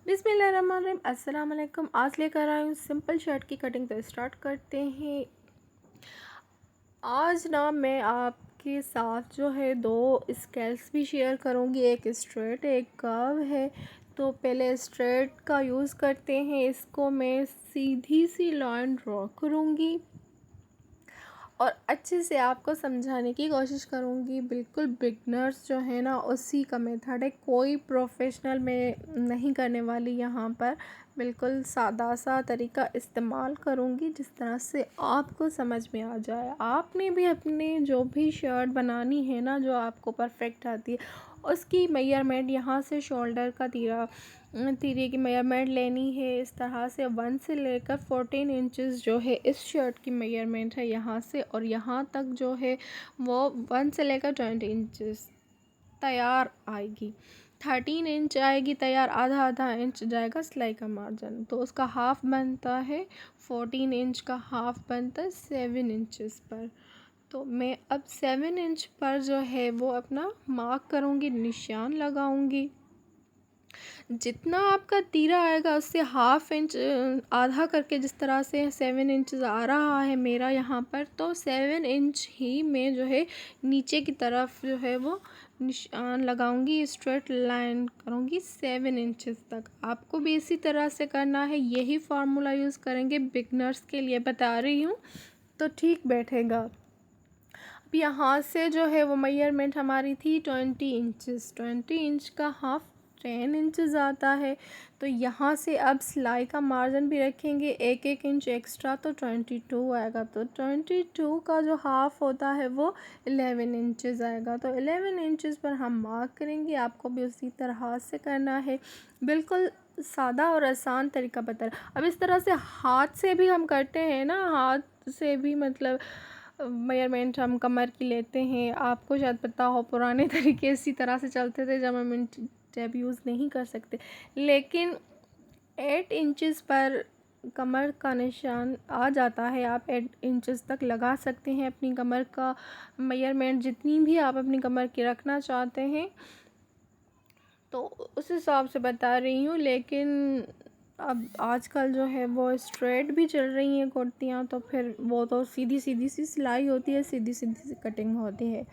बिस्मिल्लाहिर्रहमानिर्रहीम। अस्सलाम वालेकुम। आज लेकर आई हूँ सिंपल शर्ट की कटिंग। तो स्टार्ट करते हैं। आज ना मैं आपके साथ जो है दो स्केल्स भी शेयर करूँगी, एक स्ट्रेट एक कर्व है। तो पहले स्ट्रेट का यूज़ करते हैं। इसको मैं सीधी सी लाइन ड्रॉ करूँगी और अच्छे से आपको समझाने की कोशिश करूँगी। बिल्कुल बिगनर्स जो है ना, उसी का मेथड है, कोई प्रोफेशनल मैं नहीं करने वाली यहाँ पर। बिल्कुल सादा सा तरीका इस्तेमाल करूँगी जिस तरह से आपको समझ में आ जाए। आपने भी अपने जो भी शर्ट बनानी है ना, जो आपको परफेक्ट आती है, उसकी मेजरमेंट यहाँ से शोल्डर का तीरे की मेजरमेंट लेनी है। इस तरह से 1 से लेकर 14 इंचेस जो है इस शर्ट की मेजरमेंट है यहाँ से, और यहाँ तक जो है वो 1 से लेकर 20 इंचेस तैयार आएगी। 13 इंच आएगी तैयार, आधा आधा इंच जाएगा सिलाई का मार्जिन। तो उसका हाफ बनता है 14 इंच का, हाफ बनता है 7 इंचेस पर। तो मैं अब 7 इंच पर जो है वो अपना मार्क करूँगी, निशान लगाऊंगी। जितना आपका तीरा आएगा उससे हाफ इंच आधा करके, जिस तरह से 7 इंच आ रहा है मेरा यहाँ पर, तो 7 इंच ही मैं जो है नीचे की तरफ जो है वो निशान लगाऊंगी, स्ट्रेट लाइन करूँगी 7 इंचेस तक। आपको भी इसी तरह से करना है, यही फार्मूला यूज़ करेंगे, बिगनर्स के लिए बता रही हूँ तो ठीक बैठेगा। अब यहाँ से जो है वो मेजरमेंट हमारी थी 20 इंचेस, 20 इंच का हाफ 10 इंचेस आता है। तो यहाँ से अब सिलाई का मार्जिन भी रखेंगे 1-1 इंच एक्स्ट्रा, तो 22 आएगा। तो 22 का जो हाफ होता है वो 11 इंचेस आएगा। तो 11 इंचेस पर हम मार्क करेंगे। आपको भी उसी तरह से करना है, बिल्कुल सादा और आसान तरीका बता रहा। अब इस तरह से हाथ से भी हम करते हैं ना, हाथ से भी मतलब मेजरमेंट हम कमर की लेते हैं। आपको शायद पता हो, पुराने तरीके इसी तरह से चलते थे जब हम टैब यूज़ नहीं कर सकते। लेकिन 8 इंचेस पर कमर का निशान आ जाता है। आप 8 इंचेस तक लगा सकते हैं अपनी कमर का मेजरमेंट, जितनी भी आप अपनी कमर की रखना चाहते हैं, तो उस हिसाब से बता रही हूँ। लेकिन अब आजकल जो है वो स्ट्रेट भी चल रही हैं कुर्तियाँ, तो फिर वो तो सीधी सीधी सी सिलाई होती है, सीधी सीधी सी कटिंग होती है।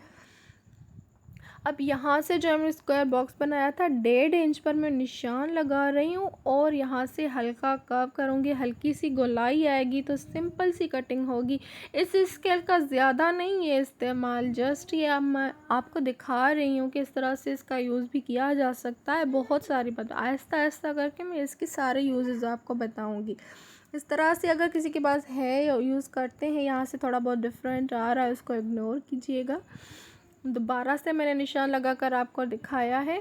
अब यहाँ से जो हमने स्क्वायर बॉक्स बनाया था 1.5 इंच पर मैं निशान लगा रही हूँ और यहाँ से हल्का कर्व करूँगी, हल्की सी गोलाई आएगी तो सिंपल सी कटिंग होगी। इस स्केल का ज़्यादा नहीं है इस्तेमाल, जस्ट ये अब मैं आपको दिखा रही हूँ कि इस तरह से इसका यूज़ भी किया जा सकता है। बहुत सारी बात आहिस्ता आहिस्ता करके मैं इसके सारे यूजेस आपको बताऊँगी। इस तरह से अगर किसी के पास है या यूज़ करते हैं, यहाँ से थोड़ा बहुत डिफरेंट आ रहा है, उसको इग्नोर कीजिएगा। दोबारा से मैंने निशान लगाकर आपको दिखाया है।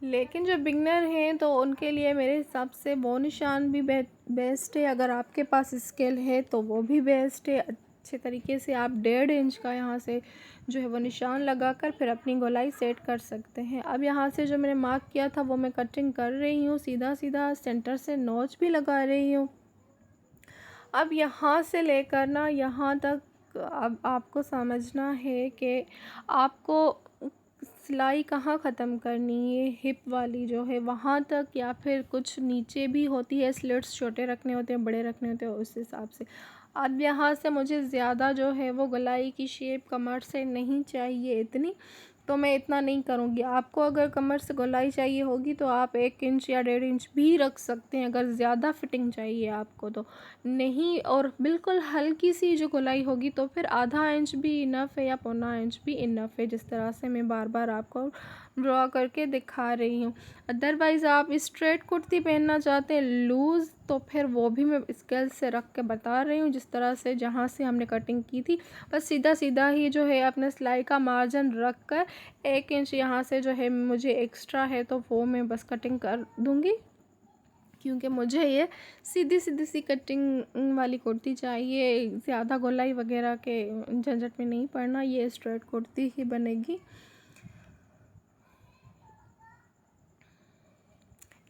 लेकिन जो बिगनर हैं तो उनके लिए मेरे हिसाब से वो निशान भी बेस्ट है। अगर आपके पास स्केल है तो वो भी बेस्ट है। अच्छे तरीके से आप 1.5 इंच का यहाँ से जो है वो निशान लगाकर फिर अपनी गोलाई सेट कर सकते हैं। अब यहाँ से जो मैंने मार्क किया था वो मैं कटिंग कर रही हूँ, सीधा सीधा सेंटर से नोच भी लगा रही हूँ। अब यहाँ से लेकर ना यहाँ तक अब आपको समझना है कि आपको सिलाई कहाँ ख़त्म करनी है, हिप वाली जो है वहाँ तक, या फिर कुछ नीचे भी होती है, स्लिट्स छोटे रखने होते हैं बड़े रखने होते हैं, उस हिसाब से। अब यहाँ से मुझे ज़्यादा जो है वो गलाई की शेप कमर से नहीं चाहिए इतनी, तो मैं इतना नहीं करूँगी। आपको अगर कमर से गोलाई चाहिए होगी तो आप 1 इंच या 1.5 इंच भी रख सकते हैं, अगर ज़्यादा फिटिंग चाहिए आपको तो। नहीं, और बिल्कुल हल्की सी जो गोलाई होगी तो फिर आधा इंच भी इनफ है या पौना इंच भी इनफ है, जिस तरह से मैं बार बार आपको ड्रॉ करके दिखा रही हूँ। अदरवाइज़ आप स्ट्रेट कुर्ती पहनना चाहते हैं लूज़, तो फिर वो भी मैं स्केल से रख के बता रही हूँ, जिस तरह से जहाँ से हमने कटिंग की थी बस सीधा सीधा ही जो है अपने सिलाई का मार्जिन रख कर 1 इंच यहाँ से जो है मुझे एक्स्ट्रा है तो वो मैं बस कटिंग कर दूँगी, क्योंकि मुझे ये सीधी सीधी सी कटिंग वाली कुर्ती चाहिए। ज़्यादा गोलाई वगैरह के झंझट में नहीं पड़ना, ये स्ट्रेट कुर्ती ही बनेगी।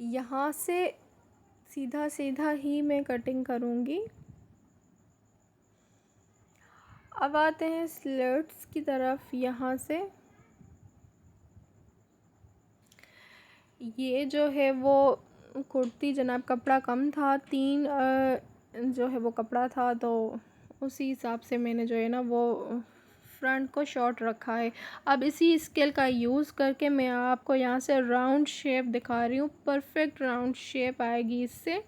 यहाँ से सीधा सीधा ही मैं कटिंग करूँगी। अब आते हैं स्लिट्स की तरफ। यहाँ से ये जो है वो कुर्ती जनाब कपड़ा कम था, 3 जो है वो कपड़ा था, तो उसी हिसाब से मैंने जो है ना वो फ्रंट को शॉर्ट रखा है। अब इसी स्केल का यूज़ करके मैं आपको यहाँ से राउंड शेप दिखा रही हूँ। परफेक्ट राउंड शेप आएगी इससे।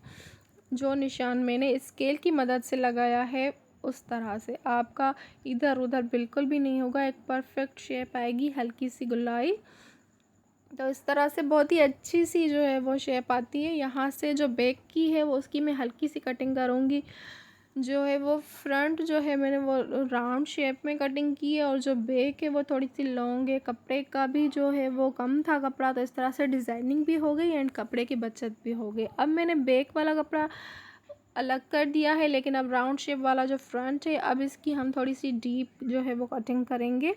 जो निशान मैंने स्केल की मदद से लगाया है उस तरह से आपका इधर उधर बिल्कुल भी नहीं होगा। एक परफेक्ट शेप आएगी, हल्की सी गुलाई। तो इस तरह से बहुत ही अच्छी सी जो है वो शेप आती है। यहाँ से जो बैक की है वो उसकी मैं हल्की सी कटिंग करूँगी। जो है वो फ्रंट जो है मैंने वो राउंड शेप में कटिंग की है, और जो बैक है वो थोड़ी सी लॉन्ग है। कपड़े का भी जो है वो कम था कपड़ा, तो इस तरह से डिज़ाइनिंग भी हो गई एंड कपड़े की बचत भी हो गई। अब मैंने बैक वाला कपड़ा अलग कर दिया है, लेकिन अब राउंड शेप वाला जो फ्रंट है अब इसकी हम थोड़ी सी डीप जो है वो कटिंग करेंगे।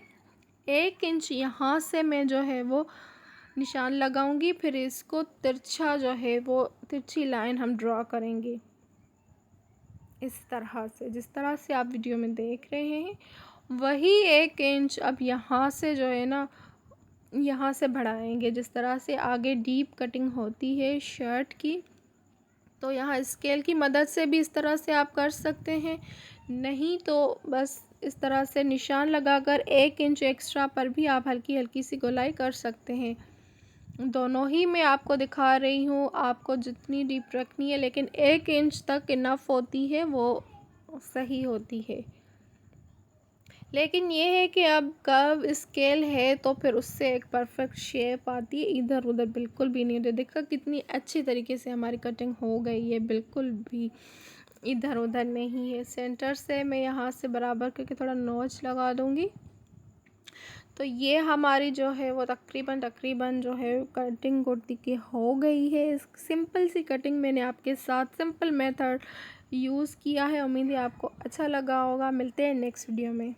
1 इंच यहाँ से मैं जो है वो निशान लगाऊंगी, फिर इसको तिरछा जो है वो तिरछी लाइन हम ड्रॉ करेंगे इस तरह से, जिस तरह से आप वीडियो में देख रहे हैं। वही 1 इंच अब यहाँ से जो है ना यहाँ से बढ़ाएंगे, जिस तरह से आगे डीप कटिंग होती है शर्ट की। तो यहाँ स्केल की मदद से भी इस तरह से आप कर सकते हैं, नहीं तो बस इस तरह से निशान लगाकर 1 इंच एक्स्ट्रा पर भी आप हल्की हल्की सी गोलाई कर सकते हैं। दोनों ही मैं आपको दिखा रही हूँ, आपको जितनी डीप रखनी है, लेकिन 1 इंच तक इनफ होती है, वो सही होती है। लेकिन ये है कि अब कर्व स्केल है तो फिर उससे एक परफेक्ट शेप आती है, इधर उधर बिल्कुल भी नहीं होती। देखो कितनी अच्छी तरीके से हमारी कटिंग हो गई है, बिल्कुल भी इधर उधर नहीं है। सेंटर से मैं यहाँ से बराबर करके थोड़ा नॉच लगा दूँगी। तो ये हमारी जो है वो तकरीबन जो है कटिंग कुर्ती की हो गई है। सिंपल सी कटिंग मैंने आपके साथ सिंपल मेथड यूज़ किया है। उम्मीद है आपको अच्छा लगा होगा। मिलते हैं नेक्स्ट वीडियो में।